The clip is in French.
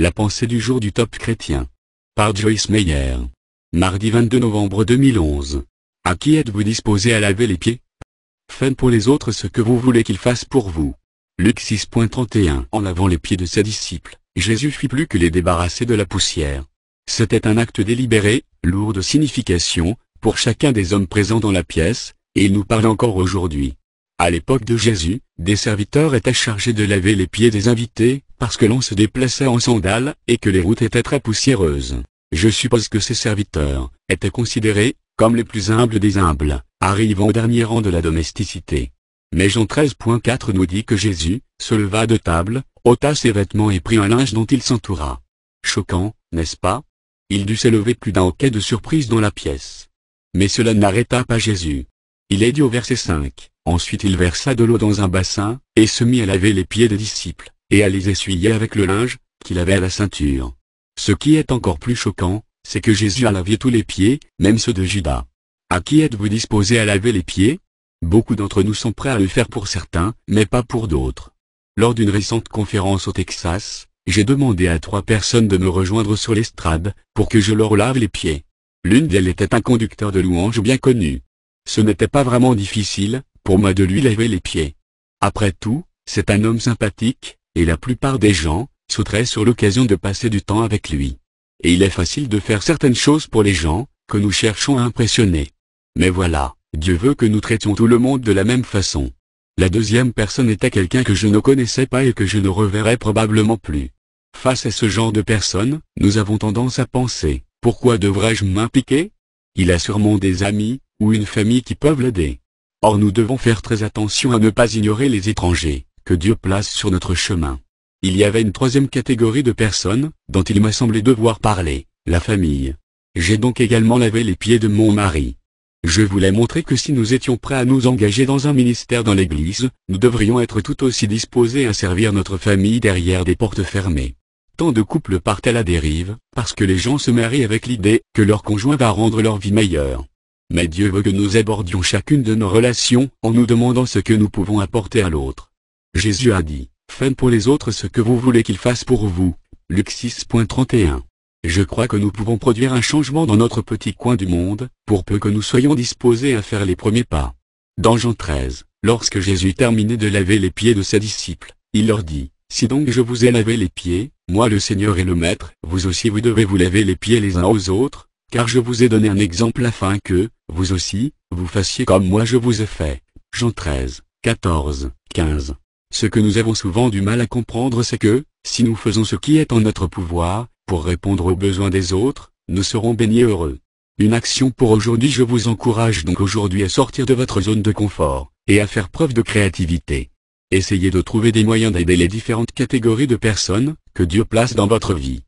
La pensée du jour du Top Chrétien. Par Joyce Meyer. Mardi 22 novembre 2011. À qui êtes-vous disposé à laver les pieds? Faites pour les autres ce que vous voulez qu'ils fassent pour vous. Luc 6.31. En lavant les pieds de ses disciples, Jésus fit plus que les débarrasser de la poussière. C'était un acte délibéré, lourd de signification, pour chacun des hommes présents dans la pièce, et il nous parle encore aujourd'hui. À l'époque de Jésus, des serviteurs étaient chargés de laver les pieds des invités, parce que l'on se déplaçait en sandales, et que les routes étaient très poussiéreuses. Je suppose que ces serviteurs étaient considérés comme les plus humbles des humbles, arrivant au dernier rang de la domesticité. Mais Jean 13.4 nous dit que Jésus se leva de table, ôta ses vêtements et prit un linge dont il s'entoura. Choquant, n'est-ce pas? Il dut s'élever plus d'un hoquet de surprise dans la pièce. Mais cela n'arrêta pas Jésus. Il est dit au verset 5, ensuite il versa de l'eau dans un bassin, et se mit à laver les pieds des disciples, et à les essuyer avec le linge qu'il avait à la ceinture. Ce qui est encore plus choquant, c'est que Jésus a lavé tous les pieds, même ceux de Judas. À qui êtes-vous disposé à laver les pieds? Beaucoup d'entre nous sont prêts à le faire pour certains, mais pas pour d'autres. Lors d'une récente conférence au Texas, j'ai demandé à 3 personnes de me rejoindre sur l'estrade, pour que je leur lave les pieds. L'une d'elles était un conducteur de louanges bien connu. Ce n'était pas vraiment difficile, pour moi de lui laver les pieds. Après tout, c'est un homme sympathique, et la plupart des gens sauteraient sur l'occasion de passer du temps avec lui. Et il est facile de faire certaines choses pour les gens, que nous cherchons à impressionner. Mais voilà, Dieu veut que nous traitions tout le monde de la même façon. La deuxième personne était quelqu'un que je ne connaissais pas et que je ne reverrai probablement plus. Face à ce genre de personnes, nous avons tendance à penser, pourquoi devrais-je m'impliquer? Il a sûrement des amis, ou une famille qui peuvent l'aider. Or nous devons faire très attention à ne pas ignorer les étrangers, que Dieu place sur notre chemin. Il y avait une troisième catégorie de personnes, dont il m'a semblé devoir parler, la famille. J'ai donc également lavé les pieds de mon mari. Je voulais montrer que si nous étions prêts à nous engager dans un ministère dans l'Église, nous devrions être tout aussi disposés à servir notre famille derrière des portes fermées. Tant de couples partent à la dérive, parce que les gens se marient avec l'idée que leur conjoint va rendre leur vie meilleure. Mais Dieu veut que nous abordions chacune de nos relations en nous demandant ce que nous pouvons apporter à l'autre. Jésus a dit, « Faites pour les autres ce que vous voulez qu'ils fassent pour vous. » Luc 6.31. Je crois que nous pouvons produire un changement dans notre petit coin du monde, pour peu que nous soyons disposés à faire les premiers pas. Dans Jean 13, lorsque Jésus terminait de laver les pieds de ses disciples, il leur dit, « Si donc je vous ai lavé les pieds, moi le Seigneur et le Maître, vous aussi vous devez vous laver les pieds les uns aux autres, car je vous ai donné un exemple afin que, vous aussi, vous fassiez comme moi je vous ai fait. » Jean 13, 14, 15. Ce que nous avons souvent du mal à comprendre c'est que, si nous faisons ce qui est en notre pouvoir, pour répondre aux besoins des autres, nous serons bénis et heureux. Une action pour aujourd'hui. Je vous encourage donc aujourd'hui à sortir de votre zone de confort, et à faire preuve de créativité. Essayez de trouver des moyens d'aider les différentes catégories de personnes, que Dieu place dans votre vie.